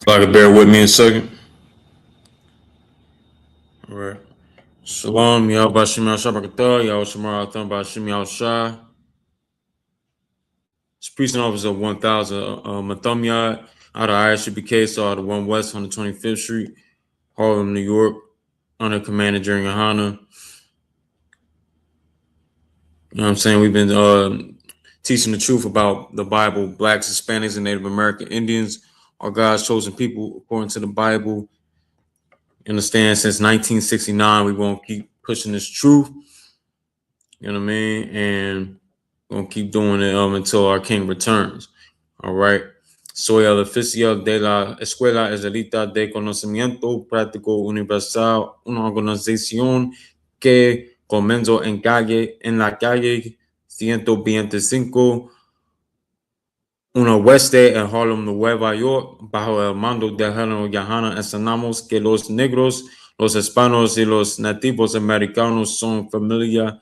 Like, bear with me a second. All right. Shalom, Yahweh Bashim Yahshua Yahweh Shemar Atham Bashim Yahushua. It's Priest Officer 1000 Matham Yard out of I.S.U.P.K. So out of 1 West 125th Street, Harlem, New York, under Commander during YAHANNA. You know what I'm saying? We've been teaching the truth about the Bible. Blacks, Hispanics, and Native American Indians are God's chosen people according to the Bible. You understand? Since 1969, we won't keep pushing this truth. You know what I mean? And we're gonna keep doing it until our King returns. All right. Soy el oficial de la Escuela Israelita de Conocimiento Práctico Universal, una organización que comenzó en la calle 125, una oeste en Harlem, Nueva York, bajo el mando del general YAHANNA. Enseñamos que los negros, los hispanos y los nativos americanos son familia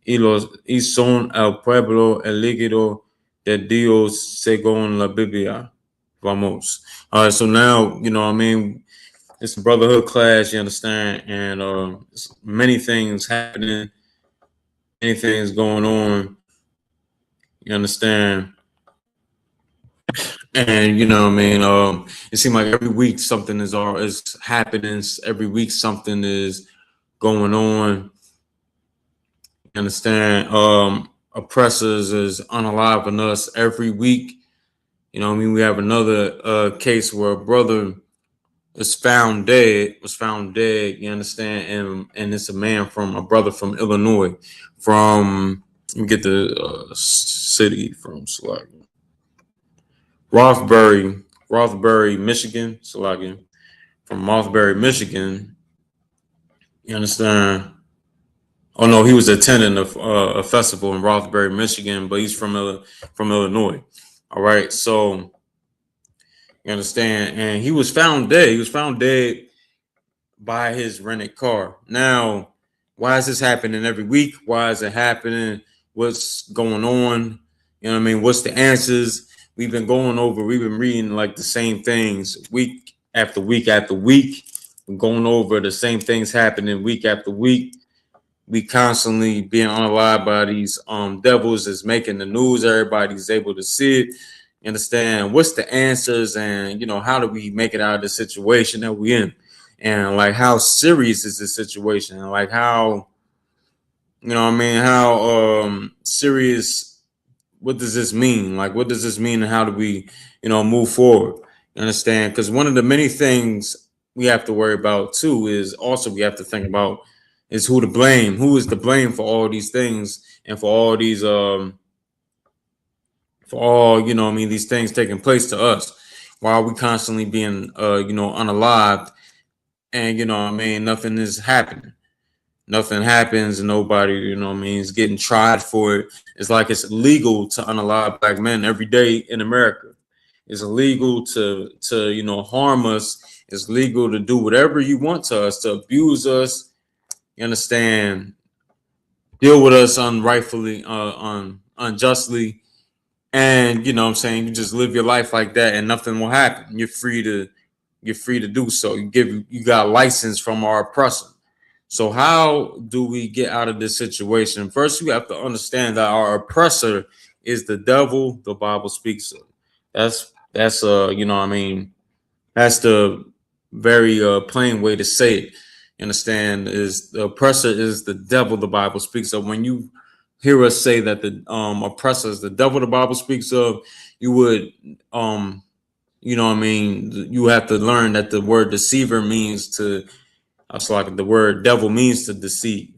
y son el pueblo elegido de Dios según la Biblia. Vamos. All right, so now, you know what I mean, it's a Brotherhood class, you understand, and many things happening, many things going on, you understand. And you know what I mean, it seems like every week something is happening, every week something is going on. You understand? Oppressors is unaliving us every week. You know what I mean? We have another case where a brother was found dead, you understand? And it's a brother from Illinois, from, let me get the city from Salaga. Rothbury, Michigan, Salaga. From Rothbury, Michigan. You understand? Oh no, he was attending a festival in Rothbury, Michigan, but he's from Illinois. All right, so you understand, and he was found dead. He was found dead by his rented car. Now, why is this happening every week? Why is it happening? What's going on? You know what I mean? What's the answers? We've been reading like the same things week after week after week. We're going over the same things happening week after week. We constantly being unalived by these devils is making the news. Everybody's able to see it, understand what's the answers, and you know, how do we make it out of the situation that we're in, and like how serious is the situation, and like how, you know what I mean, how serious, what does this mean, like what does this mean, and how do we, you know, move forward, you understand? Because one of the many things we have to worry about too is also we have to think about is who to blame. Who is to blame for all these things and for all these for all, you know, I mean, these things taking place to us while we constantly being you know, unalived, and you know what I mean, nothing is happening. Nothing happens, and nobody, you know what I mean, is getting tried for it. It's like it's illegal to unalive black men every day in America. It's illegal to you know, harm us. It's legal to do whatever you want to us, to abuse us. You understand? Deal with us unrightfully, unjustly, and you know what I'm saying, you just live your life like that, and nothing will happen. You're free to do so. You got license from our oppressor. So how do we get out of this situation? First, you have to understand that our oppressor is the devil the Bible speaks of. That's you know what I mean, that's the very plain way to say it. You understand? Is the oppressor is the devil the Bible speaks of. When you hear us say that the oppressor is the devil the Bible speaks of, you would you know what I mean, you have to learn that the word deceiver means to, it's like the word devil means to deceive.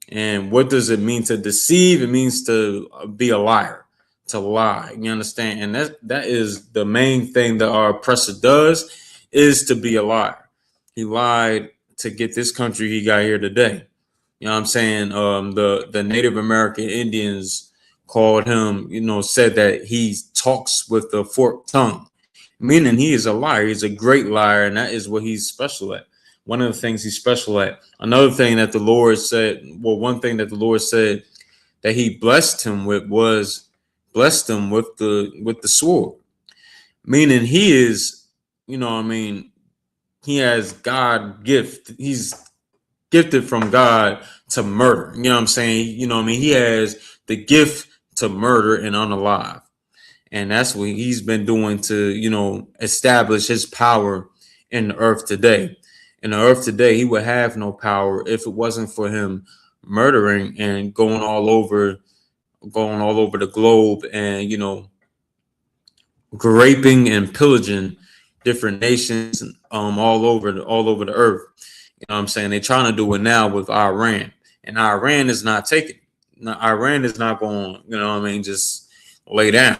And what does it mean to deceive? It means to be a liar, to lie. You understand? And that is the main thing that our oppressor does, is to be a liar. He lied to get this country he got here today. You know what I'm saying? The Native American Indians called him, you know, said that he talks with a forked tongue, meaning he is a liar. He's a great liar, and that is what he's special at. One of the things he's special at. Another thing that the Lord said, well, one thing that the Lord said that he blessed him with was blessed him with the sword, meaning he is you know what I mean, he has God gift. He's gifted from God to murder. You know what I'm saying? You know what I mean? He has the gift to murder and unalive. And that's what he's been doing to, you know, establish his power in the earth today. In the earth today, he would have no power if it wasn't for him murdering and going all over the globe and, you know, raping and pillaging different nations all over the earth. You know what I'm saying? They're trying to do it now with Iran. And Iran is not taking. Iran is not going, you know what I mean, just lay down.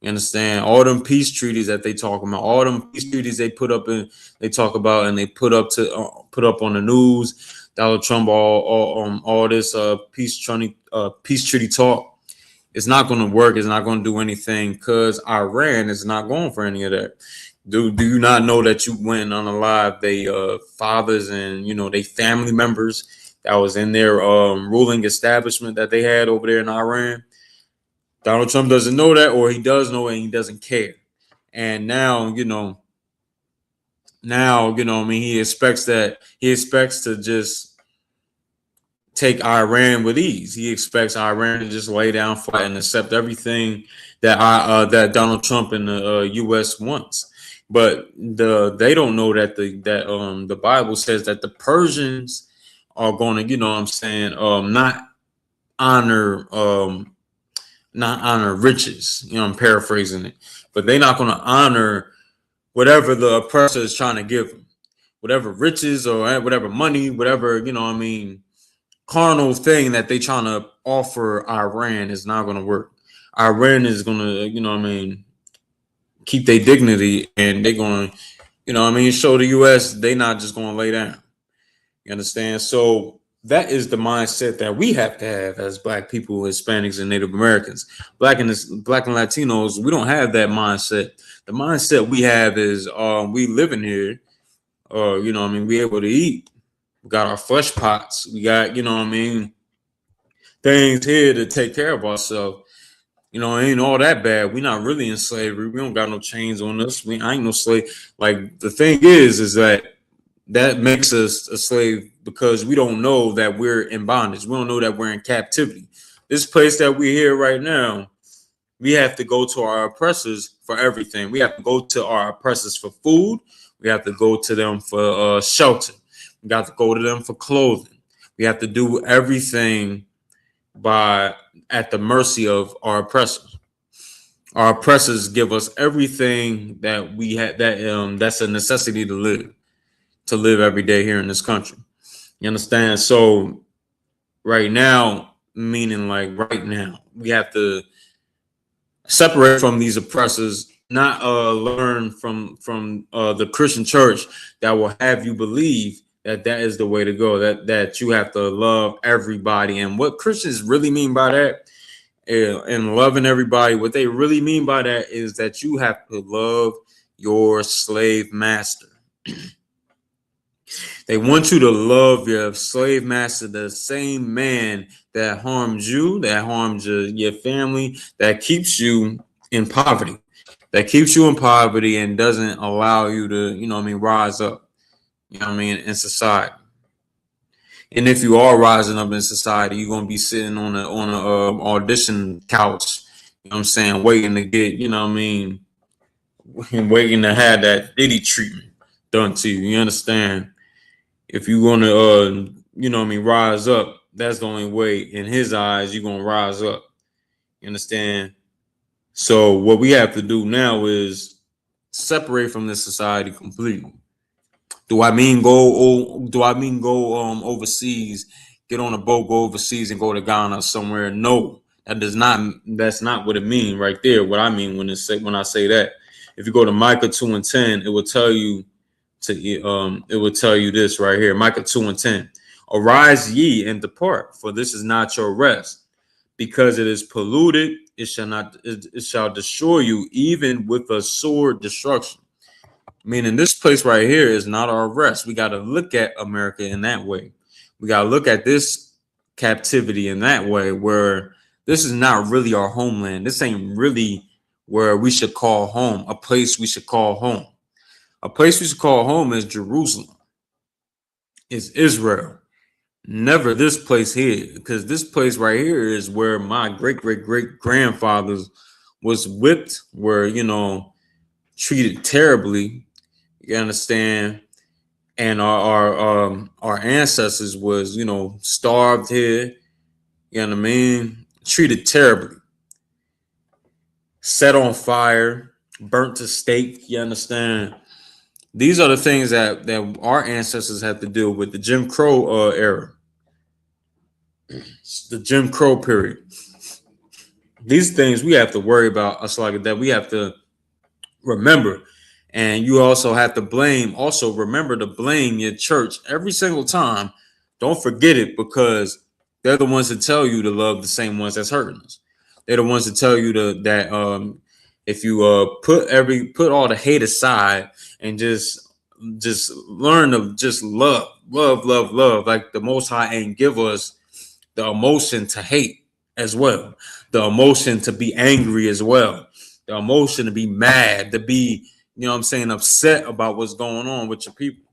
You understand? All them peace treaties that they talk about, all them peace treaties they put up in, they talk about, and they put up on the news. Donald Trump, all this peace treaty talk. It's not going to work. It's not going to do anything because Iran is not going for any of that. Do you not know that you went unalive they fathers and, you know, they family members that was in their ruling establishment that they had over there in Iran? Donald Trump doesn't know that, or he does know it and he doesn't care. And now, you know, I mean, he expects to just take Iran with ease. He expects Iran to just lay down flat and accept everything that Donald Trump and the U.S. wants. But they don't know that the Bible says that the Persians are going to, you know what I'm saying, honor not honor riches. You know, I'm paraphrasing it, but they're not going to honor whatever the oppressor is trying to give them, whatever riches or whatever money, whatever, you know what I mean, carnal thing that they trying to offer Iran is not going to work. Iran is going to, you know what I mean, keep their dignity, and they're going to, you know what I mean, show the U.S. they not just going to lay down. You understand? So that is the mindset that we have to have as Black people, Hispanics, and Native Americans. Black and Latinos, we don't have that mindset. The mindset we have is we living here, you know what I mean, we able to eat. We got our flesh pots. We got, you know what I mean, things here to take care of ourselves. You know, it ain't all that bad. We're not really in slavery. We don't got no chains on us. I ain't no slave. Like, the thing is that makes us a slave because we don't know that we're in bondage. We don't know that we're in captivity. This place that we're here right now, we have to go to our oppressors for everything. We have to go to our oppressors for food. We have to go to them for shelter. We got to go to them for clothing. We have to do everything at the mercy of our oppressors. Our oppressors give us everything that we had that's a necessity to live every day here in this country. You understand? So right now, meaning like right now, we have to separate from these oppressors, not learn from the Christian church that will have you believe that is the way to go, that you have to love everybody. And what Christians really mean by that, and loving everybody, what they really mean by that is that you have to love your slave master. They want you to love your slave master, the same man that harms you, that harms your family, that keeps you in poverty, and doesn't allow you to, you know what I mean, rise up, you know what I mean, in society. And if you are rising up in society, you're gonna be sitting on a audition couch, you know what I'm saying, waiting to get, you know what I mean, waiting to have that Diddy treatment done to you. You understand? If you want to, you know what I mean, rise up, that's the only way in his eyes you're going to rise up. You understand? So what we have to do now is separate from this society completely. Do I mean go overseas, get on a boat, go overseas and go to Ghana somewhere? No, that's not what it means right there. What I mean when I say that, if you go to Micah 2:10, it will tell you it will tell you this right here, Micah 2:10. Arise ye and depart, for this is not your rest, because it is polluted. It shall destroy you, even with a sword destruction. Meaning this place right here is not our rest. We got to look at America in that way. We got to look at this captivity in that way, where this is not really our homeland. This ain't really where we should call home, a place we should call home. A place we should call home is Jerusalem, is Israel. Never this place here, because this place right here is where my great grandfathers was whipped, were, you know, treated terribly. You understand? And our ancestors was, you know, starved here. You know what I mean? Treated terribly, set on fire, burnt to stake. You understand? These are the things that our ancestors had to deal with. The Jim Crow era, the Jim Crow period. These things we have to worry about. Us like that, we have to remember. And you also have to blame. Also remember to blame your church every single time. Don't forget it, because they're the ones that tell you to love the same ones that's hurting us. They're the ones that tell you that if you put all the hate aside and just learn to just love, like the Most High ain't give us the emotion to hate as well, the emotion to be angry as well, the emotion to be mad, to be, you know what I'm saying, upset about what's going on with your people.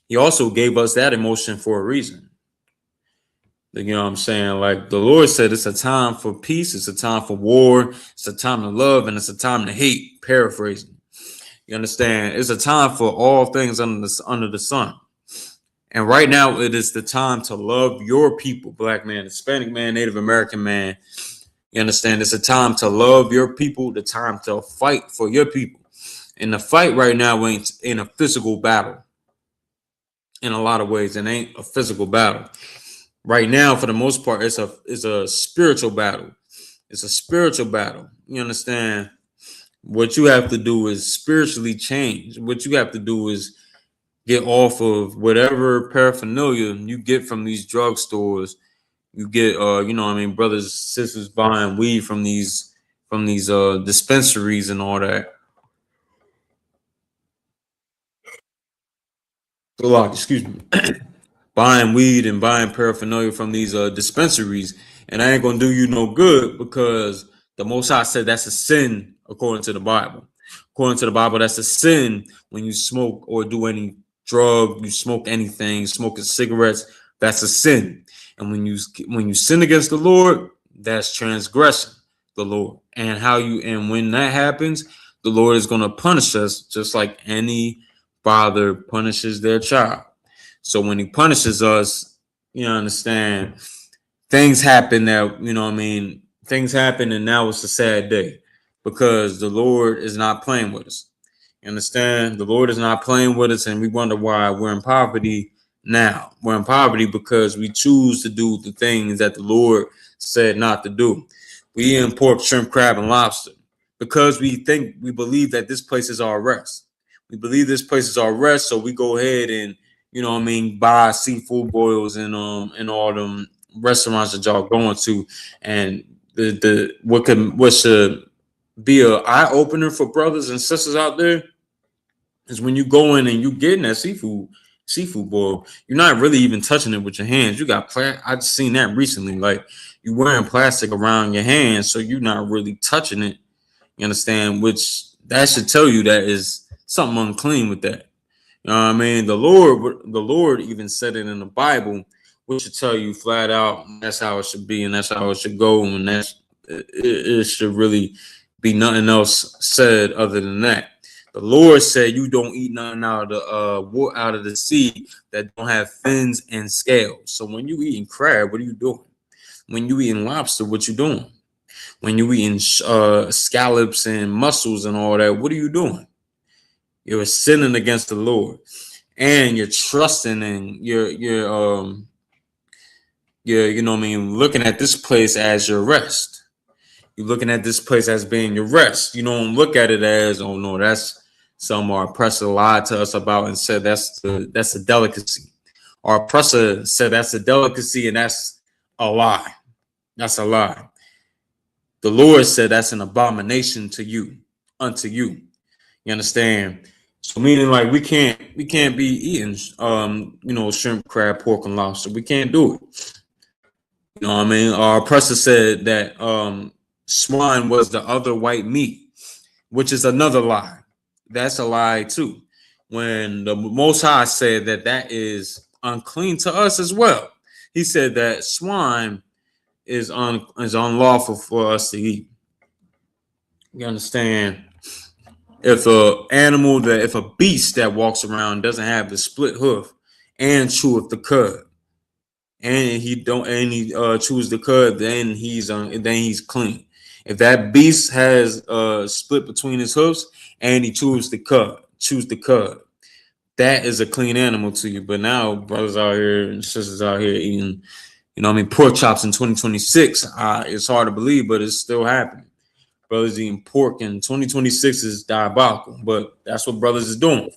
He also gave us that emotion for a reason. You know what I'm saying? Like the Lord said, it's a time for peace, it's a time for war, it's a time to love, and it's a time to hate. Paraphrasing. You understand? It's a time for all things under the sun. And right now, it is the time to love your people, Black man, Hispanic man, Native American man. You understand? It's a time to love your people, the time to fight for your people. And the fight right now ain't in a physical battle. In a lot of ways, it ain't a physical battle. Right now, for the most part, it's a spiritual battle. It's a spiritual battle. You understand? What you have to do is spiritually change. What you have to do is get off of whatever paraphernalia you get from these drugstores. You get you know what I mean, brothers, sisters buying weed from these dispensaries and all that. Excuse me. Buying weed and buying paraphernalia from these dispensaries, and I ain't gonna do you no good, because the Most High said that's a sin according to the Bible. According to the Bible, that's a sin when you smoke or do any drug, you smoke anything, smoking cigarettes, that's a sin. And when you sin against the Lord, that's transgressing the Lord. And when that happens, the Lord is gonna punish us just like any father punishes their child. So when he punishes us, you understand, things happen that, you know what I mean, things happen, and now it's a sad day, because the Lord is not playing with us. You understand? The Lord is not playing with us, and we wonder why we're in poverty now. We're in poverty because we choose to do the things that the Lord said not to do. We eat pork, shrimp, crab, and lobster because we believe that this place is our rest. We believe this place is our rest, so we go ahead and, you know what I mean, buy seafood boils and all them restaurants that y'all going to. And what should be a eye opener for brothers and sisters out there is when you go in and you getting that seafood boil, you're not really even touching it with your hands. You got I've seen that recently. Like, you wearing plastic around your hands, so you're not really touching it. You understand? Which that should tell you that is something unclean with that. You know what I mean? The Lord even said it in the Bible, which should tell you flat out that's how it should be and that's how it should go, and it should really be nothing else said other than that. The Lord said you don't eat nothing out of the sea that don't have fins and scales. So when you eating crab, what are you doing? When you eating lobster, what you doing? When you eating scallops and mussels and all that, what are you doing? You're sinning against the Lord, and you're trusting, and you're you know what I mean, looking at this place as your rest. You're looking at this place as being your rest. You don't look at it as, oh no, that's some our oppressor lied to us about and said that's a delicacy. Our oppressor said that's a delicacy, and that's a lie. That's a lie. The Lord said that's an abomination to you, unto you. You understand? So meaning, like, we can't be eating you know, shrimp, crab, pork, and lobster. We can't do it. You know what I mean? Our oppressor said that swine was the other white meat, which is another lie. That's a lie too. when the Most High said that that is unclean to us as well. He said that swine is unlawful for us to eat. You understand? If a beast that walks around doesn't have the split hoof and cheweth the cud, and he chews the cud, then he's clean. If that beast has split between his hoofs and he chews the cud, that is a clean animal to you. But now brothers out here and sisters out here eating, pork chops in 2026. It's hard to believe, but it's still happening. Brothers eating pork in 2026 is diabolical, but that's what brothers is doing.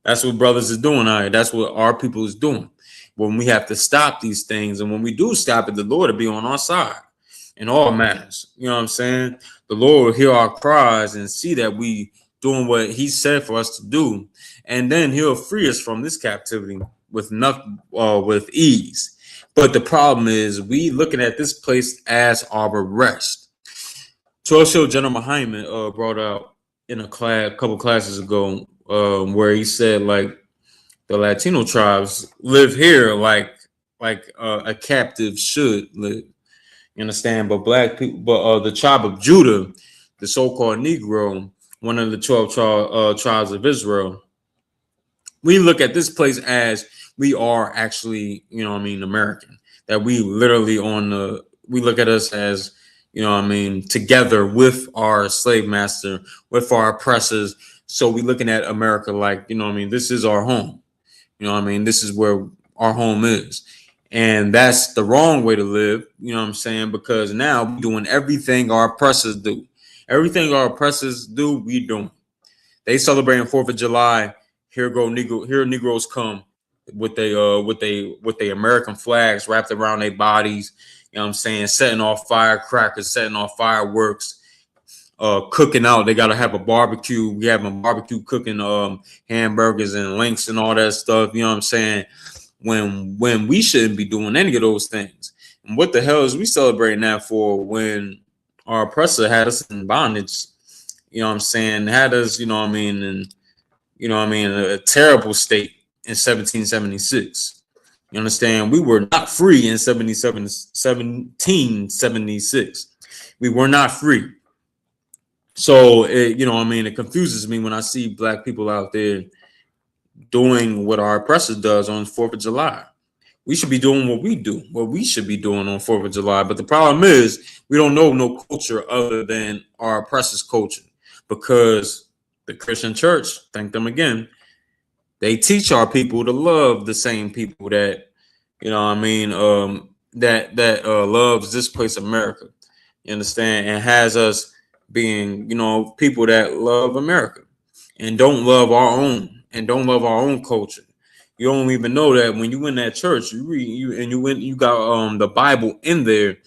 That's what brothers is doing out here. That's what our people is doing. When we have to stop these things, and when we do stop it, the Lord will be on our side in all matters. You know what I'm saying? The Lord will hear our cries and see that we doing what He said for us to do, and then He'll free us from this captivity with ease. But the problem is, we looking at this place as our rest. 12 show General Muhammad brought out in a couple classes ago, where he said like the Latino tribes live here like a captive should live. You understand? But black people, the tribe of Judah, the so-called Negro, one of the 12 tribes of Israel, we look at this place as we are actually, American. That we literally we look at us as, together with our slave master, with our oppressors. So we looking at America like, this is our home. This is where our home is. And that's the wrong way to live, because now we're doing everything our oppressors do. Everything our oppressors do, we doing. They celebrating 4th of July. Here Negroes come with they American flags wrapped around their bodies. Setting off firecrackers, setting off fireworks, cooking out. They got to have a barbecue. We have a barbecue cooking hamburgers and links and all that stuff. You know what I'm saying? When we shouldn't be doing any of those things. And what the hell is we celebrating that for when our oppressor had us in bondage? Had us, in a terrible state in 1776. You understand? We were not free in 1776. We were not free. So, it confuses me when I see black people out there doing what our oppressor does on 4th of July. We should be doing what we should be doing on 4th of July. But the problem is we don't know no culture other than our oppressor's culture, because the Christian church, thank them again, they teach our people to love the same people that, loves this place, America. You understand? And has us being, people that love America and don't love our own culture. You don't even know that when you in that church, you got the Bible in there.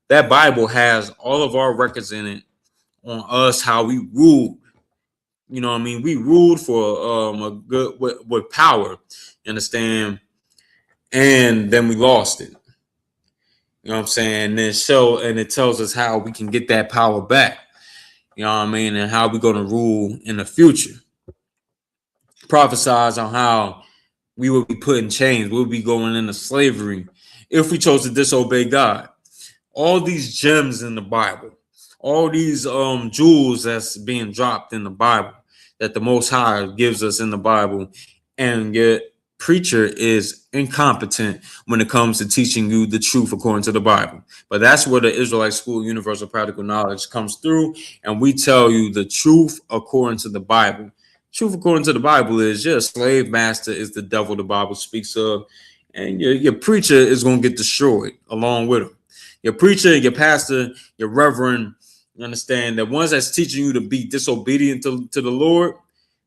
That Bible has all of our records in it on us, how we ruled. We ruled for a good with power. You understand? And then we lost it. You know what I'm saying? And it tells us how we can get that power back. And how we're going to rule in the future. Prophesies on how we will be put in chains. We'll be going into slavery if we chose to disobey God. All these gems in the Bible, all these jewels that's being dropped in the Bible, that the Most High gives us in the Bible, and yet preacher is incompetent when it comes to teaching you the truth according to the Bible. But that's where the Israelite School Universal Practical Knowledge comes through, and we tell you the truth according to the Bible. Truth according to the Bible is your slave master is the devil the Bible speaks of, and your preacher is going to get destroyed along with him. Your preacher, your pastor, your reverend, you understand, the ones that's teaching you to be disobedient to the Lord,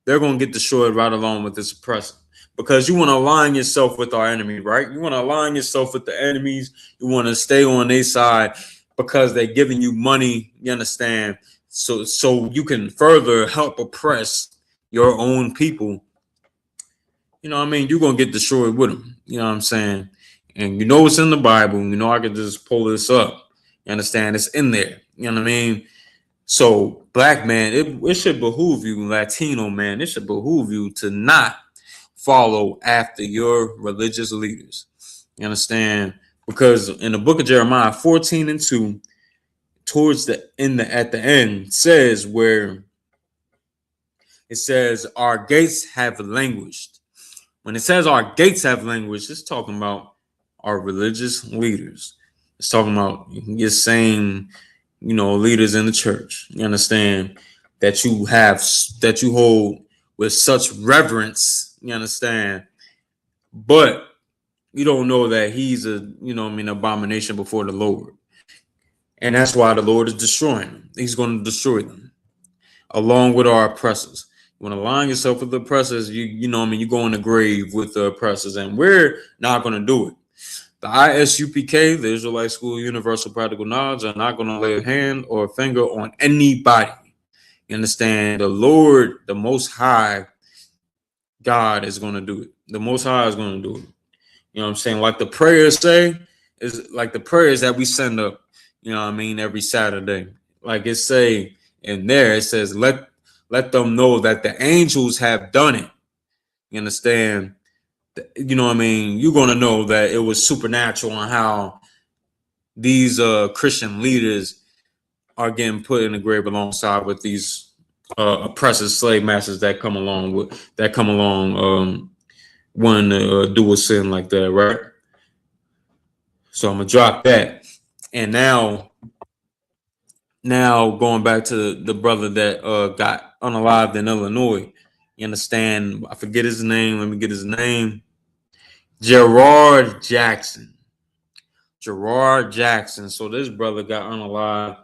they're going to get destroyed right along with this oppressor. Because you want to align yourself with our enemy, right? You want to align yourself with the enemies. You want to stay on their side because they're giving you money, you understand, so you can further help oppress your own people. You're going to get destroyed with them. You know what I'm saying? And it's in the Bible. I can just pull this up. You understand? It's in there. You know what I mean? So, black man, it should behoove you, Latino man, it should behoove you to not follow after your religious leaders. You understand? Because in the book of Jeremiah 14:2, towards the end, at the end, says where it says, our gates have languished. When it says our gates have languished, it's talking about our religious leaders. It's talking about your same, leaders in the church. You understand? That you hold with such reverence. You understand? But you don't know that he's abomination before the Lord. And that's why the Lord is destroying them. He's going to destroy them along with our oppressors. You want to align yourself with the oppressors, you go in the grave with the oppressors, and we're not going to do it. The I.S.U.P.K, the Israelite School of Universal Practical Knowledge, are not going to lay a hand or a finger on anybody. You understand? The Lord, the Most High God, is going to do it. The Most High is going to do it. You know what I'm saying? Like the prayers say, is like the prayers that we send up, every Saturday. Like it say in there, it says, let them know that the angels have done it. You understand? You're going to know that it was supernatural on how these Christian leaders are getting put in the grave alongside with these oppressive slave masters that come along when do a sin like that, right? So I'm gonna drop that. And now going back to the brother that got unalived in Illinois. You understand? I forget his name. Let me get his name. Gerard Jackson. So this brother got unalived.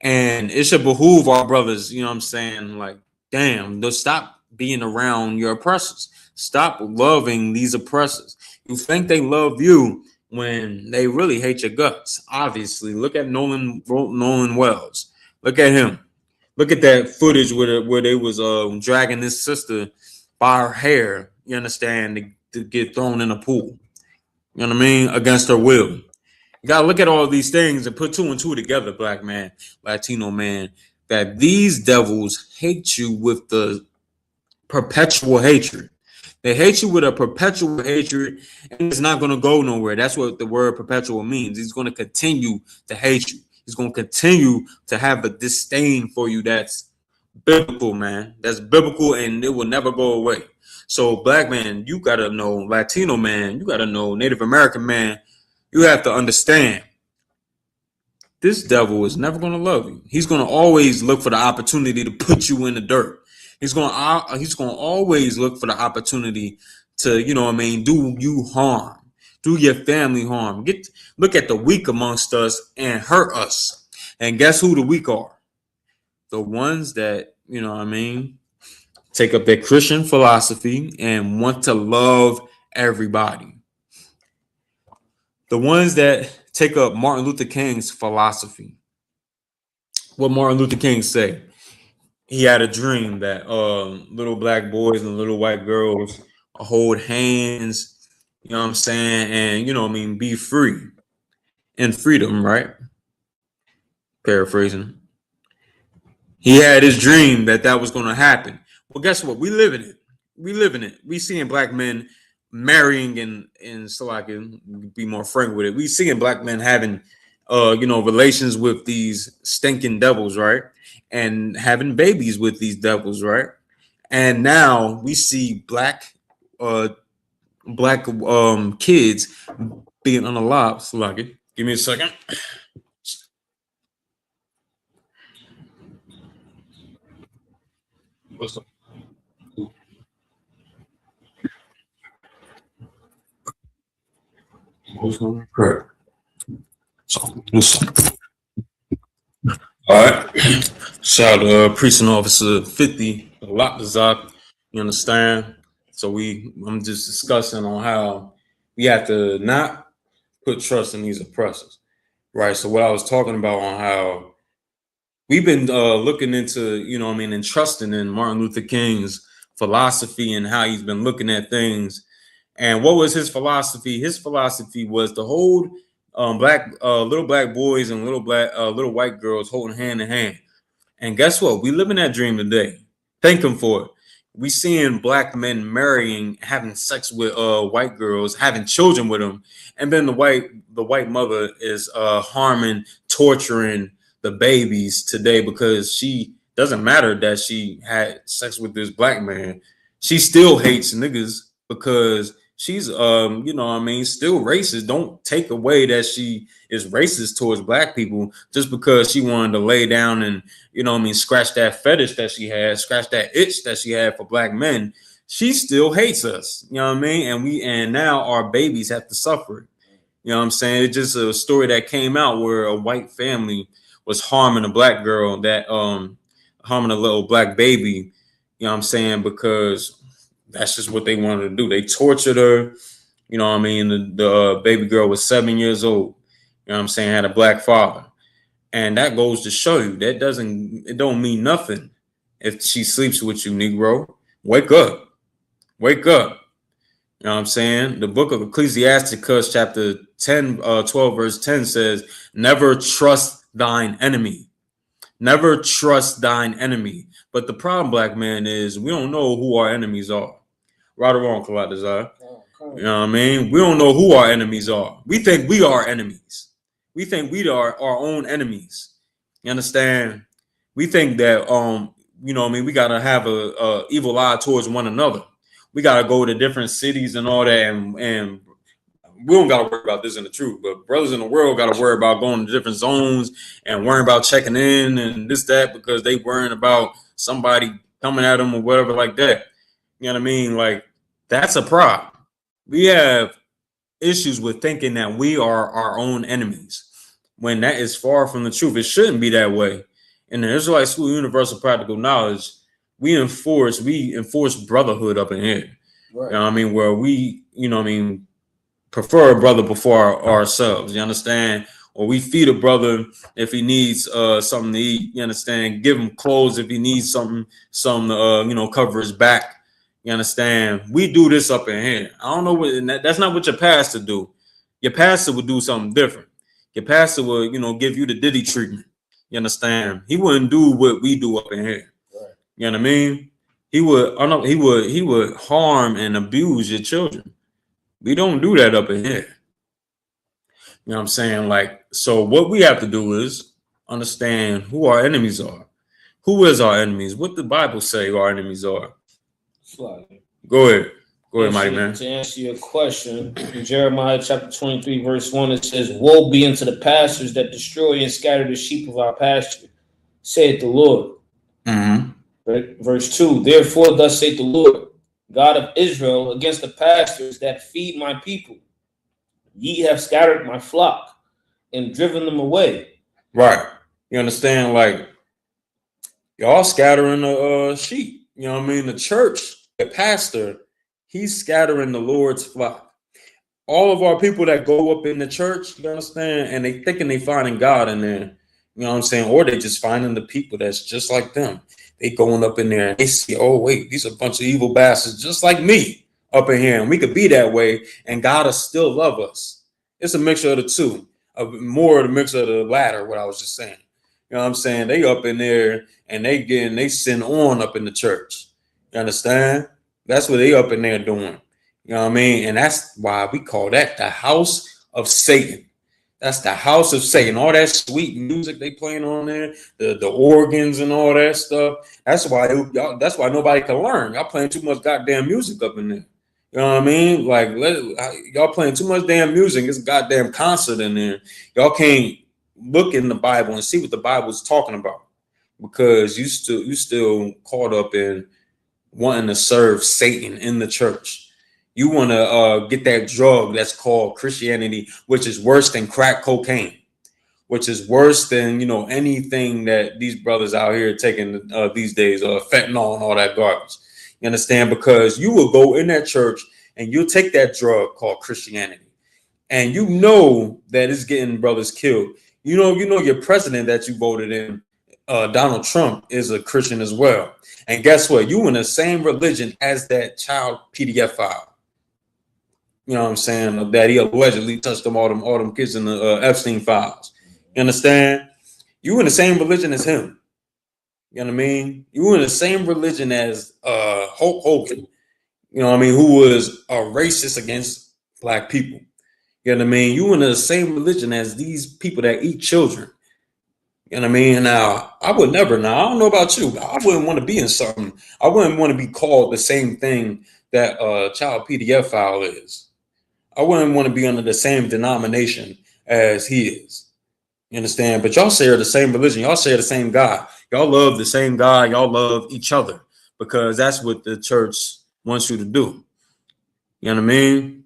And it should behoove our brothers, like, damn, stop being around your oppressors. Stop loving these oppressors. You think they love you when they really hate your guts. Obviously, look at Nolan Wells. Look at him. Look at that footage where they was dragging this sister by her hair, you understand, to get thrown in a pool. You know what I mean? Against her will. You gotta look at all these things and put two and two together, black man, Latino man, that these devils hate you with the perpetual hatred. They hate you with a perpetual hatred, and it's not going to go nowhere. That's what the word perpetual means. He's going to continue to hate you. He's going to continue to have a disdain for you. That's biblical, man. That's biblical, and it will never go away. So, black man, you got to know. Latino man, you got to know. Native American man, you have to understand. This devil is never going to love you. He's going to always look for the opportunity to put you in the dirt. He's going to always look for the opportunity to, do you harm, do your family harm. Look at the weak amongst us and hurt us. And guess who the weak are? The ones that, take up their Christian philosophy and want to love everybody. The ones that take up Martin Luther King's philosophy. What Martin Luther King say? He had a dream that little black boys and little white girls hold hands, you know what I'm saying, and be free and freedom, right? Paraphrasing. He had his dream that was going to happen. Well, guess what? We live in it. We seeing black men marrying and so I can be more frank with it. We seeing black men having relations with these stinking devils, right? And having babies with these devils, right? And now we see black kids being unalived. So like it. Give me a second. What's up? Correct. So listen. All right. Shout out Precinct Officer 50, Lakazak. You understand? So I'm just discussing on how we have to not put trust in these oppressors. Right. So what I was talking about on how we've been looking into, and trusting in Martin Luther King's philosophy and how he's been looking at things. And what was his philosophy? His philosophy was to hold little black boys and little white girls holding hand in hand. And guess what? We live in that dream today. Thank him for it. We seeing black men marrying, having sex with white girls, having children with them, and then the white mother is harming, torturing the babies today because she doesn't matter that she had sex with this black man. She still hates niggas because she's still racist. Don't take away that she is racist towards black people just because she wanted to lay down and scratch that fetish that she had, scratch that itch that she had for black men. She still hates us, you know what I mean? And now our babies have to suffer. You know what I'm saying? It's just a story that came out where a white family was harming a black girl, that harming a little black baby, you know what I'm saying? Because that's just what they wanted to do. They tortured her. You know what I mean? The baby girl was 7 years old. You know what I'm saying? Had a black father. And that goes to show you that it don't mean nothing if she sleeps with you, Negro. Wake up. Wake up. You know what I'm saying? The book of Ecclesiasticus, chapter 12, verse 10 says, never trust thine enemy. Never trust thine enemy. But the problem, black man, is we don't know who our enemies are. Right or wrong, Kalat. You know what I mean? We don't know who our enemies are. We think we are enemies. We think we are our own enemies. You understand? We think that we gotta have a evil eye towards one another. We gotta go to different cities and all that, and we don't gotta worry about this in the truth. But brothers in the world gotta worry about going to different zones and worrying about checking in and this, that, because they worrying about somebody coming at them or whatever like that. You know what I mean? Like, that's a problem. We have issues with thinking that we are our own enemies when that is far from the truth. It shouldn't be that way. In the Israelite School of Universal Practical Knowledge, we enforce brotherhood up in here. Right. You know what I mean? Where we, prefer a brother before ourselves. You understand? Or we feed a brother if he needs something to eat. You understand? Give him clothes if he needs something to cover his back. You understand? We do this up in here. I don't know that's not what your pastor do. Your pastor would do something different. Your pastor would, give you the Diddy treatment. You understand? He wouldn't do what we do up in here. Right. You know what I mean? He would harm and abuse your children. We don't do that up in here. You know what I'm saying? Like, so what we have to do is understand who our enemies are. Who is our enemies? What the Bible say our enemies are. Go ahead, mighty man. To answer your question, in Jeremiah chapter 23, verse 1, it says, woe be unto the pastors that destroy and scatter the sheep of our pasture, saith the Lord. Mm-hmm. Right? Verse 2, therefore thus saith the Lord, God of Israel, against the pastors that feed my people. Ye have scattered my flock and driven them away. Right. You understand? Like, y'all scattering the sheep. You know what I mean? The church, the pastor, he's scattering the Lord's flock. All of our people that go up in the church, you understand, and they thinking they finding God in there. You know what I'm saying? Or they just finding the people that's just like them. They going up in there and they see, oh, wait, these are a bunch of evil bastards just like me up in here. And we could be that way and God will still love us. It's a mixture of the two. More of the mixture of the latter, what I was just saying. You know what I'm saying? They up in there and they sin on up in the church. You understand? That's what they up in there doing. You know what I mean? And that's why we call that the house of Satan. That's the house of Satan. All that sweet music they playing on there, the organs and all that stuff. That's why nobody can learn. Y'all playing too much goddamn music up in there. You know what I mean? Like, y'all playing too much damn music. It's a goddamn concert in there. Y'all can't look in the Bible and see what the Bible is talking about because you still caught up in wanting to serve Satan in the church. You want to get that drug that's called Christianity, which is worse than crack cocaine, which is worse than, anything that these brothers out here taking these days, fentanyl and all that garbage. You understand? Because you will go in that church and you'll take that drug called Christianity, and you know that it's getting brothers killed. You know your president that you voted in, Donald Trump, is a Christian as well. And guess what? You in the same religion as that child PDF file. You know what I'm saying? That he allegedly touched all them kids in the Epstein files. You understand? You in the same religion as him. You know what I mean? You in the same religion as Hulk Hogan, you know what I mean, who was a racist against black people. You know what I mean? You in the same religion as these people that eat children. You know what I mean? Now, I would never, now, I don't know about you, but I wouldn't want to be in something. I wouldn't want to be called the same thing that child PDF file is. I wouldn't want to be under the same denomination as he is. You understand? But y'all share the same religion. Y'all share the same God. Y'all love the same God. Y'all love each other because that's what the church wants you to do. You know what I mean?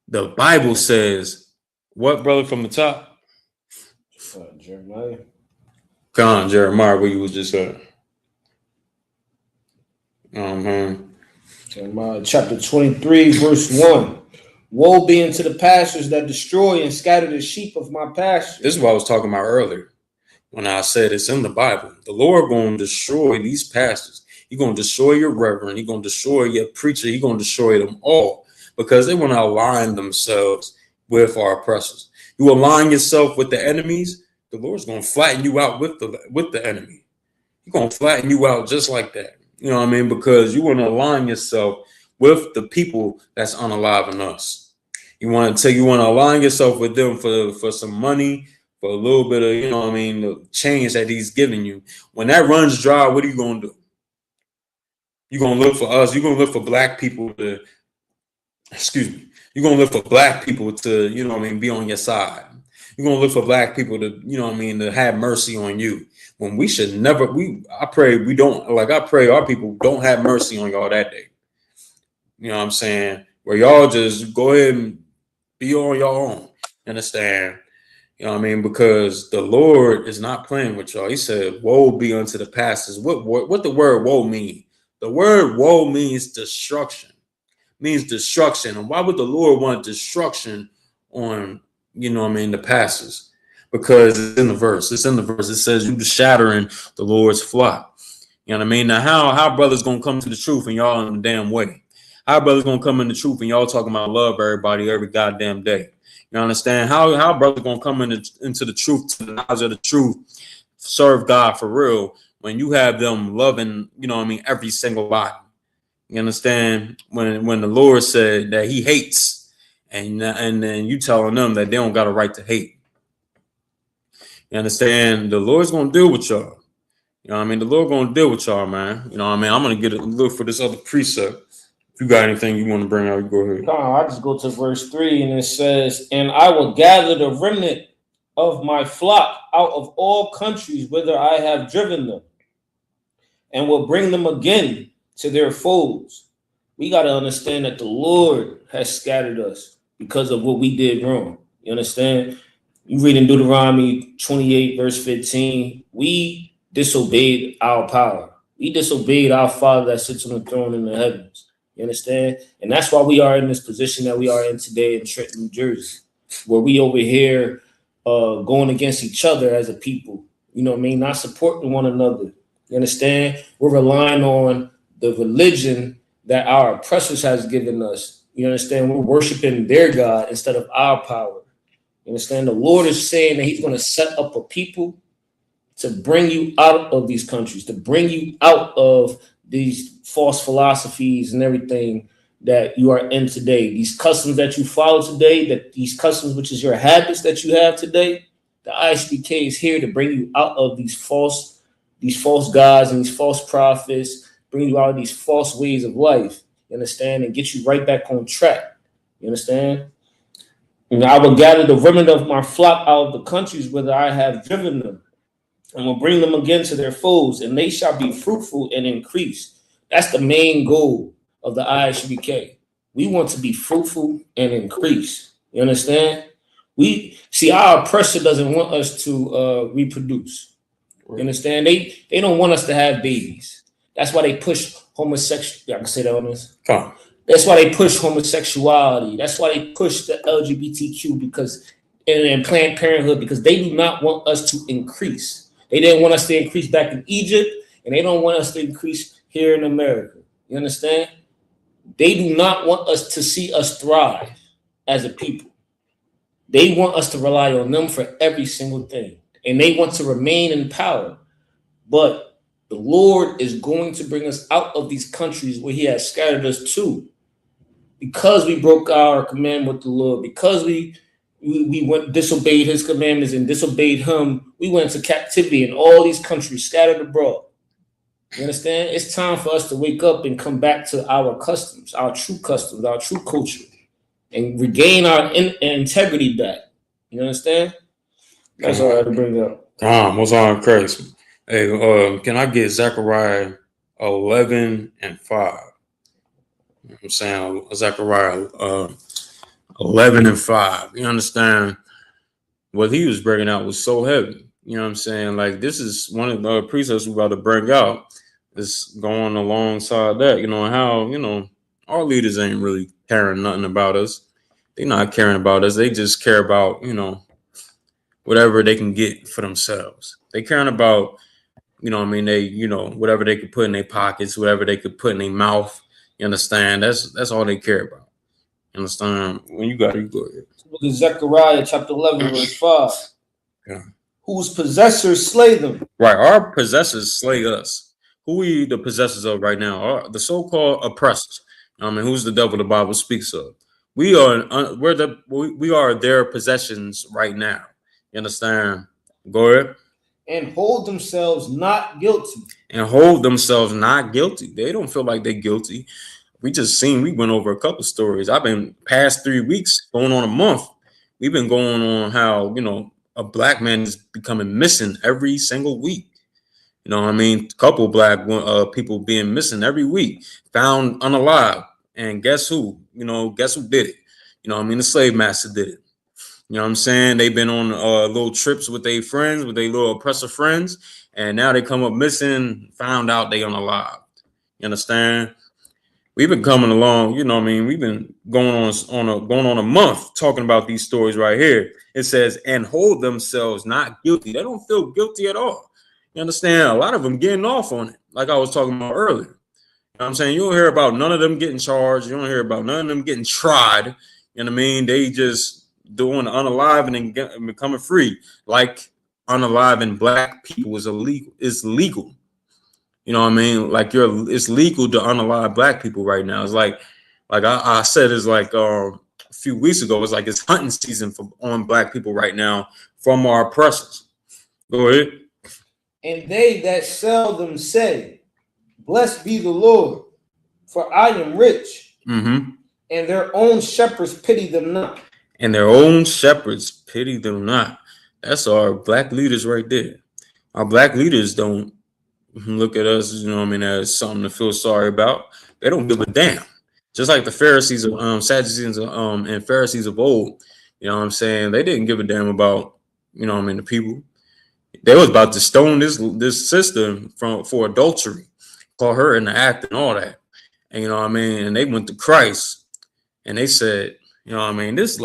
The Bible says, what, brother, from the top? Jeremiah. Come on, Jeremiah, where you was just at. Jeremiah chapter 23, verse 1. Woe be unto the pastors that destroy and scatter the sheep of my pasture. This is what I was talking about earlier when I said it's in the Bible. The Lord going to destroy these pastors. He's going to destroy your reverend. He's going to destroy your preacher. He's going to destroy them all because they want to align themselves with our oppressors. You align yourself with the enemies, the Lord's going to flatten you out with the enemy. He's going to flatten you out just like that. You know what I mean? Because you want to align yourself with the people that's unaliving us. You want to align yourself with them for some money, for a little bit of, you know what I mean, the change that he's giving you. When that runs dry, what are you going to do? You're going to look for us. You're going to look for black people to, you're going to look for black people to, you know what I mean, be on your side. You're going to look for black people to, you know what I mean, to have mercy on you. When we should never, I pray our people don't have mercy on y'all that day. You know what I'm saying? Where y'all just go ahead and be on your own. Understand? You know what I mean? Because the Lord is not playing with y'all. He said, woe be unto the pastors. What the word woe mean? The word woe means destruction. Means destruction. And why would the Lord want destruction on, you know what I mean, the pastors? Because it's in the verse. It's in the verse. It says you shattering the Lord's flock. You know what I mean? Now, how brothers gonna come to the truth and y'all in the damn way? How brothers gonna come in the truth and y'all talking about love everybody every goddamn day? You understand? How brothers gonna come into the truth, to the knowledge of the truth, serve God for real when you have them loving, you know what I mean, every single body? You understand? When the Lord said that he hates, and then you telling them that they don't got a right to hate. You understand? The Lord's gonna deal with y'all. You know what I mean? The Lord gonna deal with y'all, man. You know what I mean? I'm gonna get a look for this other precept. If you got anything you want to bring out, you go ahead. I just go to verse 3, and it says, and I will gather the remnant of my flock out of all countries whither I have driven them, and will bring them again to their folds. We got to understand that the Lord has scattered us because of what we did wrong. You understand? You read in Deuteronomy 28, verse 15, we disobeyed our power. We disobeyed our Father that sits on the throne in the heavens. You understand? And that's why we are in this position that we are in today in Trenton, New Jersey, where we over here going against each other as a people. You know what I mean? Not supporting one another. You understand? We're relying on the religion that our oppressors has given us. You understand? We're worshiping their God instead of our power. You understand? The Lord is saying that he's going to set up a people to bring you out of these countries, to bring you out of these false philosophies and everything that you are in today. These customs that you follow today, that these customs, which is your habits that you have today, the I.S.U.P.K is here to bring you out of these false gods and these false prophets, bring you out of these false ways of life. You understand? And get you right back on track. You understand? And I will gather the remnant of my flock out of the countries whither I have driven them, and will bring them again to their folds, and they shall be fruitful and increase. That's the main goal of the I.S.U.P.K. We want to be fruitful and increase. You understand? We see our oppressor doesn't want us to reproduce. You understand? They don't want us to have babies. That's why they push homosexuality. I can say that on this. That's why they push homosexuality. That's why they push the LGBTQ and Planned Parenthood, because they do not want us to increase. They didn't want us to increase back in Egypt, and they don't want us to increase here in America. You understand? They do not want us to see us thrive as a people. They want us to rely on them for every single thing, and they want to remain in power. But The Lord is going to bring us out of these countries where he has scattered us to, because we broke our command with the Lord, because we went disobeyed his commandments and disobeyed him. We went into captivity in all these countries scattered abroad. You understand? It's time for us to wake up and come back to our customs, our true culture, and regain our integrity back. You understand? That's all I had to bring up. What's on Christ? Hey, can I get Zechariah 11 and 5? I'm saying Zechariah 11 and 5. You understand? What he was bringing out was so heavy. You know what I'm saying? Like, this is one of the precepts we're about to bring out. It's going alongside that, you know, how, you know, our leaders ain't really caring nothing about us. They're not caring about us. They just care about, you know, whatever they can get for themselves. They caring about, you know what I mean, they, you know, whatever they could put in their pockets, whatever they could put in their mouth. You understand? That's all they care about. You understand? When you got it, you go ahead. Look at Zechariah chapter 11, verse 5. Yeah. Whose possessors slay them. Right. Our possessors slay us. Who we the possessors of right now? The so-called oppressors. I mean, who's the devil the Bible speaks of? We are their possessions right now. You understand? Go ahead. And hold themselves not guilty. And hold themselves not guilty. They don't feel like they're guilty. We went over a couple stories. I've been past 3 weeks, going on a month. We've been going on how, you know, a black man is becoming missing every single week. You know what I mean? A couple black people being missing every week, found unalive. And guess who? You know, guess who did it? You know what I mean? The slave master did it. You know what I'm saying? They've been on little trips with their friends, with their little oppressor friends, and now they come up missing, found out they unalive. You understand? We've been coming along, you know what I mean? We've been going on a month talking about these stories right here. It says, and hold themselves not guilty. They don't feel guilty at all. You understand? A lot of them getting off on it, like I was talking about earlier. You know what I'm saying? You don't hear about none of them getting charged. You don't hear about none of them getting tried. You know what I mean? They just doing unalive and becoming free. Like unaliving black people is illegal. It's legal. You know what I mean? Like it's legal to unalive black people right now. It's like I said, it's like a few weeks ago. It's like it's hunting season on black people right now from our oppressors. Go ahead. And they that sell them say, blessed be the Lord, for I am rich. Mm-hmm. And their own shepherds pity them not. And their own shepherds pity them not. That's our black leaders right there. Our black leaders don't look at us, you know what I mean, as something to feel sorry about. They don't give a damn. Just like the Pharisees of Sadducees and Pharisees of old, you know what I'm saying? They didn't give a damn about, you know what I mean, the people. They was about to stone this sister for adultery, call her in the act and all that. And you know what I mean? And they went to Christ and they said, you know what I mean, this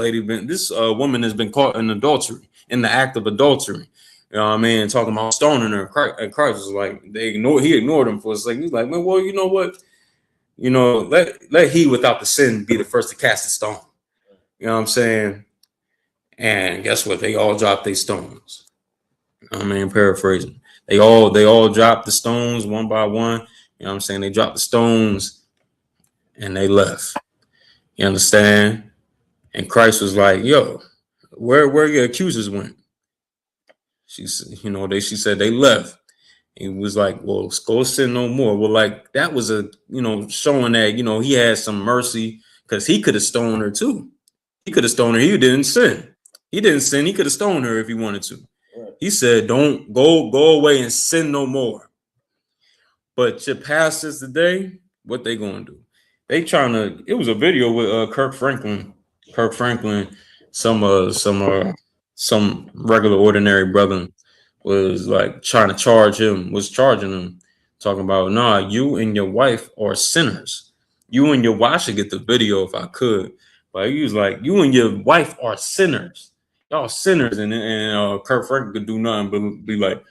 woman has been caught in adultery, in the act of adultery. You know what I mean? Talking about stoning her. And Christ was like, he ignored them for a second. He's like, man, well, you know what? You know, let he without the sin be the first to cast the stone. You know what I'm saying? And guess what? They all dropped their stones. I mean, paraphrasing. They all dropped the stones one by one. You know what I'm saying? They dropped the stones and they left. You understand? And Christ was like, yo, where your accusers went? She said they left. He was like, well, go sin no more. Well, like that was showing that, you know, he had some mercy because he could have stoned her too. He could have stoned her. He didn't sin. He didn't sin. He could have stoned her if he wanted to. He said, don't go away and sin no more. But your pastors today, what they going to do? They trying to, it was a video with Kirk Franklin, some regular ordinary brother was like trying to charging him, talking about, nah, you and your wife are sinners. You and your wife, I should get the video if I could, but he was like, you and your wife are sinners. Y'all sinners. And Kirk Franklin could do nothing but be like,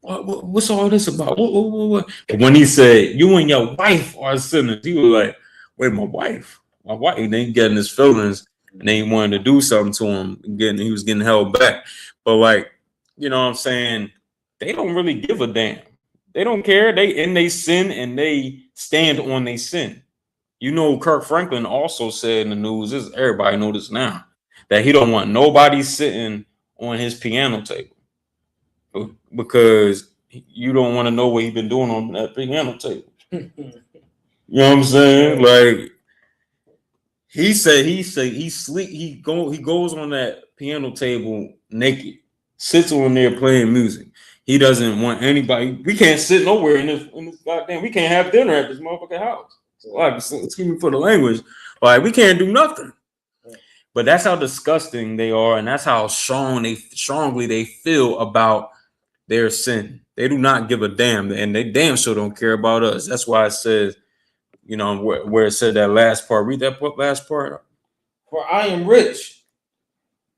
what's all this about? What? But when he said, you and your wife are sinners, he was like, wait, my wife. And then getting his feelings and they wanted to do something to him. He was getting held back. But like, you know what I'm saying? They don't really give a damn. They don't care. They sin and they stand on their sin. You know, Kirk Franklin also said in the news, this everybody know this now, that he don't want nobody sitting on his piano table because you don't want to know what he's been doing on that piano table. You know what I'm saying? Like he goes on that piano table naked, sits on there playing music. He doesn't want anybody. We can't sit nowhere in this goddamn. We can't have dinner at this motherfucking house. So, like, excuse me for the language. Like, we can't do nothing. But that's how disgusting they are, and that's how strongly they feel about their sin. They do not give a damn, and they damn sure don't care about us. That's why it says, you know, where it said that last part. Read that last part. For I am rich,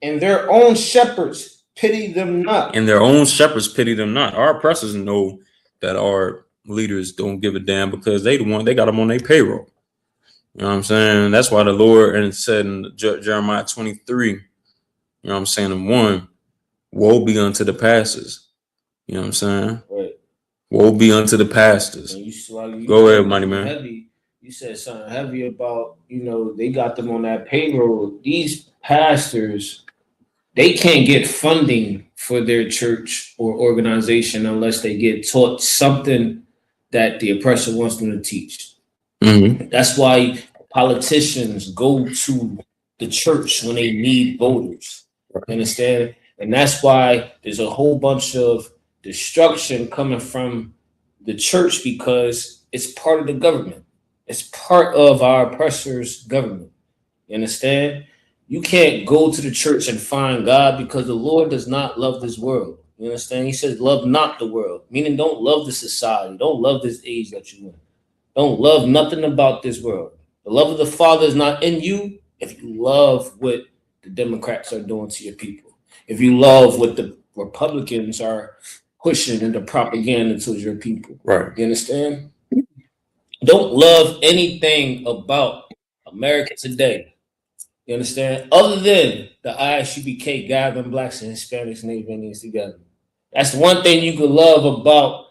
and their own shepherds pity them not. And their own shepherds pity them not. Our oppressors know that our leaders don't give a damn because they got them on their payroll. You know what I'm saying? That's why the Lord and said in Jeremiah 23, you know what I'm saying, in 1, woe be unto the pastors. You know what I'm saying? Right. Woe be unto the pastors. Go ahead, money man. Heavy. You said something heavy about, you know, they got them on that payroll. These pastors, they can't get funding for their church or organization unless they get taught something that the oppressor wants them to teach. Mm-hmm. That's why politicians go to the church when they need voters. Understand? And that's why there's a whole bunch of destruction coming from the church because it's part of the government. It's part of our oppressor's government. You understand? You can't go to the church and find God because the Lord does not love this world. You understand? He says, love not the world, meaning don't love the society. Don't love this age that you in. Don't love nothing about this world. The love of the Father is not in you if you love what the Democrats are doing to your people. If you love what the Republicans are pushing into propaganda to your people. Right. You understand? Don't love anything about America today. You understand? Other than the I.S.U.P.K gathering blacks and Hispanics and Native Indians together. That's one thing you could love about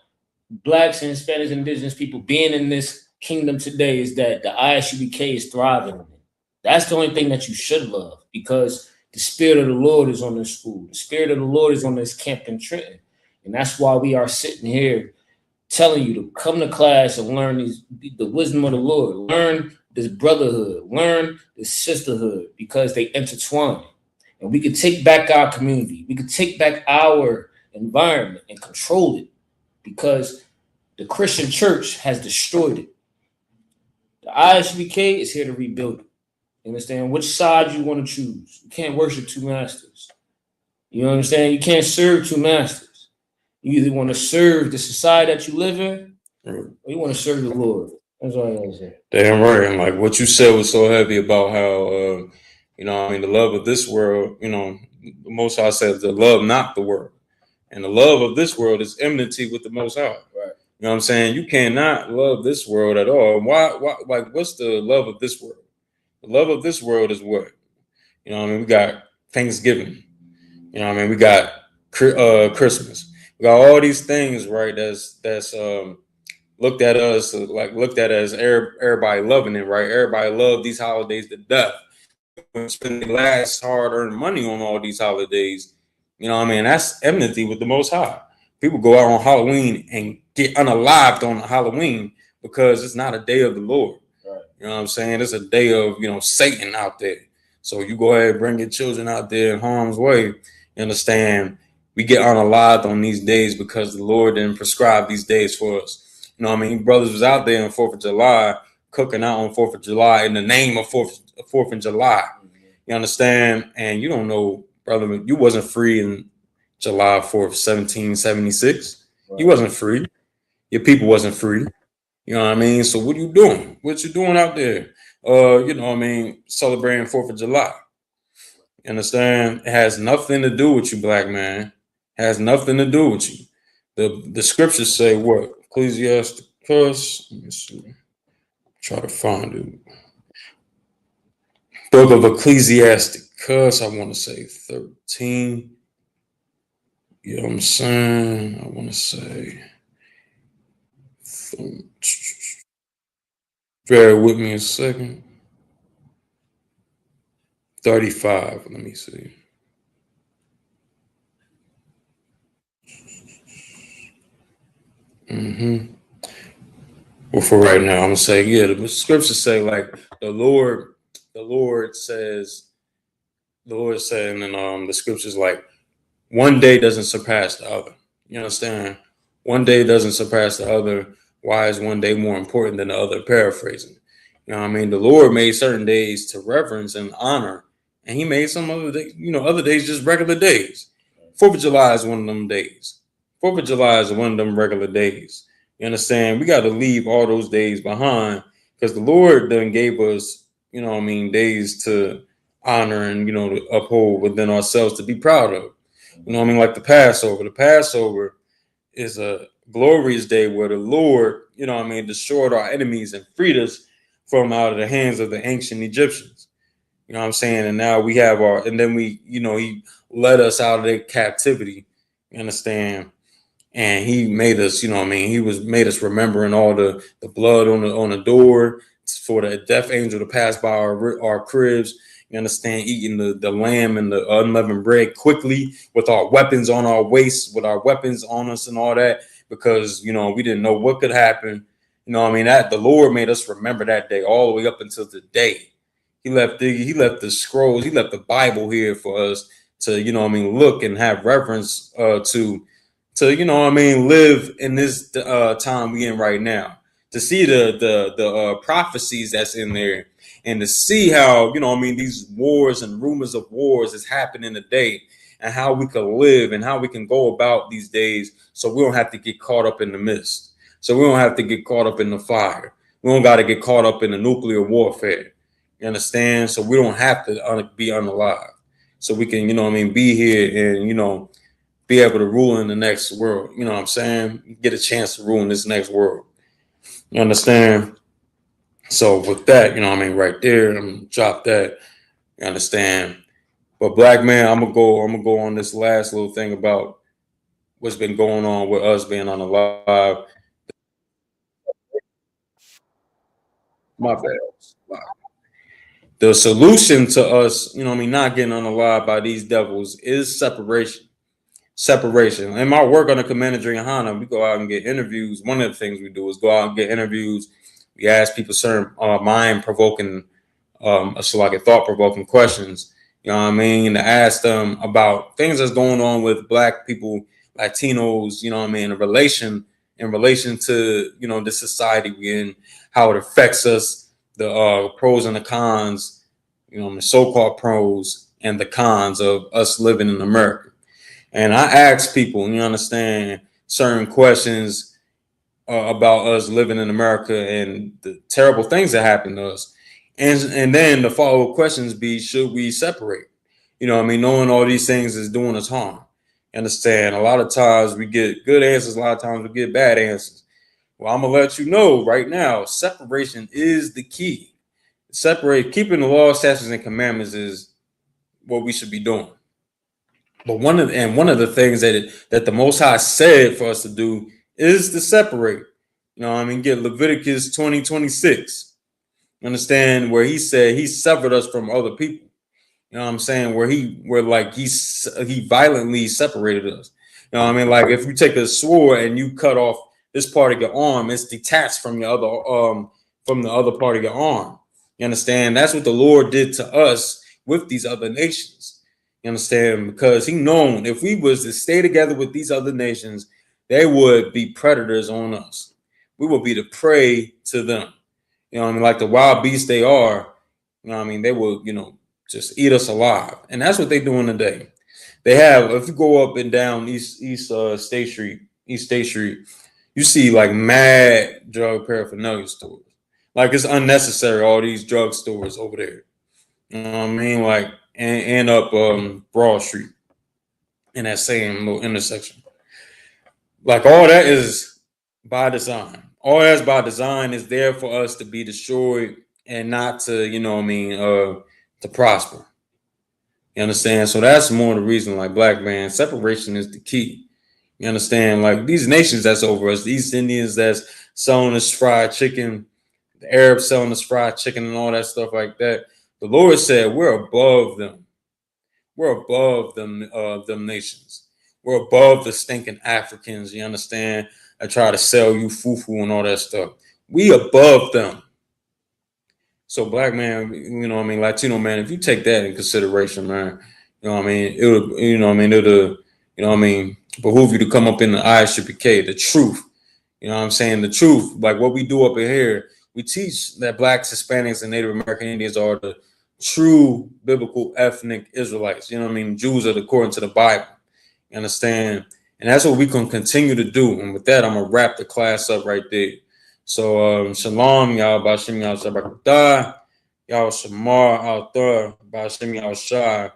blacks and Hispanics and indigenous people being in this kingdom today is that the I.S.U.P.K is thriving. That's the only thing that you should love because the Spirit of the Lord is on this school. The Spirit of the Lord is on this camp in Trenton. And that's why we are sitting here telling you to come to class and learn the wisdom of the Lord. Learn this brotherhood. Learn this sisterhood because they intertwine. And we can take back our community. We can take back our environment and control it because the Christian church has destroyed it. The I.S.U.P.K is here to rebuild it. You understand? Which side you want to choose? You can't worship two masters. You understand? You can't serve two masters. You either want to serve the society that you live in, or you want to serve the Lord. That's all I want to say. Damn right. And like what you said was so heavy about how, you know, I mean, the love of this world, you know, the Most High says the love not the world. And the love of this world is enmity with the Most High. Right. You know what I'm saying? You cannot love this world at all. Why? Like, what's the love of this world? The love of this world is what? You know what I mean? We got Thanksgiving. You know what I mean? We got Christmas. We got all these things, right? That's looked at us looked at as everybody loving it, right? Everybody love these holidays to death. We spend their last hard-earned money on all these holidays. You know what I mean? That's enmity with the Most High. People go out on Halloween and get unalived on Halloween because it's not a day of the Lord. Right. You know what I'm saying? It's a day of, you know, Satan out there. So you go ahead and bring your children out there in harm's way. You understand? We get unalived on these days because the Lord didn't prescribe these days for us. You know what I mean? Brothers was out there on 4th of July, cooking out on 4th of July in the name of 4th of July. You understand? And you don't know, brother, you wasn't free in July 4th, 1776. Right. You wasn't free. Your people wasn't free. You know what I mean? So what are you doing? What you doing out there? You know what I mean? Celebrating 4th of July. You understand? It has nothing to do with you, black man. It has nothing to do with you. The scriptures say what? Ecclesiasticus. Let me see. Try to find it. Book of Ecclesiasticus, I want to say 13. You know what I'm saying? I want to say Bear with me a second. 35. Let me see. Well, for right now, I'm gonna say, yeah, the scriptures say, like, the Lord says, the Lord said, and the scriptures, like, one day doesn't surpass the other. You understand? One day doesn't surpass the other. Why is one day more important than the other? Paraphrasing. You know what I mean? The Lord made certain days to reverence and honor, and He made some other days, other days just regular days. 4th of July is one of them days. 4th of July is one of them regular days. You understand? We got to leave all those days behind because the Lord then gave us, days to honor and, to uphold within ourselves to be proud of. Like the Passover. The Passover is a glorious day where the Lord, destroyed our enemies and freed us from out of the hands of the ancient Egyptians. You know what I'm saying? And now we have and then He led us out of their captivity. You understand? And He made us, He made us remembering all the blood on the door for the death angel to pass by our cribs. You understand? Eating the lamb and the unleavened bread quickly with our weapons on our waist, with our weapons on us and all that, because we didn't know what could happen. That the Lord made us remember that day all the way up until today. He left the scrolls, He left the Bible here for us to, look and have reverence to live in this time we in right now, to see the prophecies that's in there, and to see how these wars and rumors of wars is happening today, and how we can live and how we can go about these days so we don't have to get caught up in the mist, so we don't have to get caught up in the fire, we don't got to get caught up in the nuclear warfare. You understand? So we don't have to be unalive, so we can be here and be able to rule in the next world. You know what I'm saying? Get a chance to rule in this next world. You understand? So with that, right there, I'm gonna drop that. You understand? But black man, I'm gonna go on this last little thing about what's been going on with us being unalive. My bad. The solution to us, not getting unalive by these devils is separation. Separation. In my work on the commander YAHANNA, we go out and get interviews. One of the things we do is go out and get interviews. We ask people certain mind-provoking, thought-provoking questions. You know what I mean? To ask them about things that's going on with Black people, Latinos. In relation to the society we're in, how it affects us, the pros and the cons. The so-called pros and the cons of us living in America. And I ask people, certain questions about us living in America and the terrible things that happen to us. And then the follow-up questions be, should we separate? Knowing all these things is doing us harm. Understand? A lot of times we get good answers, a lot of times we get bad answers. Well, I'm going to let you know right now, separation is the key. Keeping the law, statutes, and commandments is what we should be doing. But one of the things that the Most High said for us to do is to separate. Get Leviticus 20:26. Understand, where He said He severed us from other people. You know what I'm saying? Where He violently separated us. Like if you take a sword and you cut off this part of your arm, it's detached from your other from the other part of your arm. You understand? That's what the Lord did to us with these other nations. You understand? Because He known if we was to stay together with these other nations, they would be predators on us. We would be the prey to them. Like the wild beasts they are. They will, just eat us alive. And that's what they're doing today. They have, if you go up and down East State Street, you see like mad drug paraphernalia stores. Like it's unnecessary, all these drug stores over there. You know what I mean? Like and up Broad Street in that same little intersection. Like all that is by design. All that's by design is there for us to be destroyed and not to, to prosper. You understand? So that's more the reason, like black man, separation is the key. You understand? Like these nations that's over us, these Indians that's selling us fried chicken, the Arabs selling us fried chicken and all that stuff like that. The Lord said we're above them. We're above them nations. We're above the stinking Africans, you understand? I try to sell you fufu and all that stuff. We above them. So black man, you know what I mean, Latino man, if you take that in consideration, man, you know what I mean, it'll, you know what I mean, it'll, you know what I mean, behoove you to come up in the I.S.U.P.K, the truth. You know what I'm saying? The truth. Like what we do up in here, we teach that blacks, Hispanics, and Native American Indians are the true biblical ethnic Israelites. You know what I mean? Jews are according to the Bible. You understand? And that's what we can continue to do. And with that, I'm gonna wrap the class up right there. So shalom, y'all, Bashim y'all Shabakata, y'all Shamar out there, Bashim y'all Shai.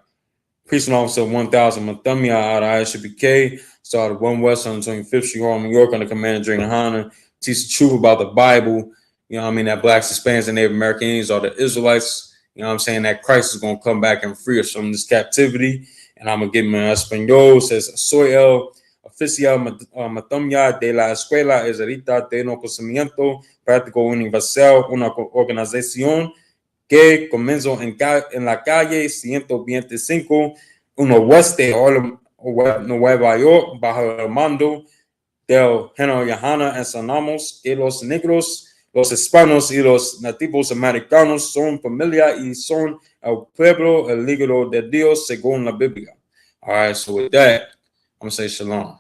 Priest and Officer 1000 Mathamia out of I.S.U.P.K. Started 1 West on 25th Street, Harlem, New York, under command during YAHANNA. Teach the truth about the Bible. You know what I mean? That blacks, Hispanics, and Native American Indians are the Israelites. You know what I'm saying? That Christ is going to come back and free us from this captivity. And I'm going to give him an Espanol. Says, soy el oficial Mathamia de la Escuela Israelita de No Conocimiento Práctico Universal, una organización que comenzó en la calle 125, 1 Oeste, Nueva York, bajo el mando del general YAHANNA. Enseñamos que los negros, los hispanos y los nativos americanos son familia y son el pueblo elegido de Dios según la Biblia. All right, so with that, I'm going to say shalom.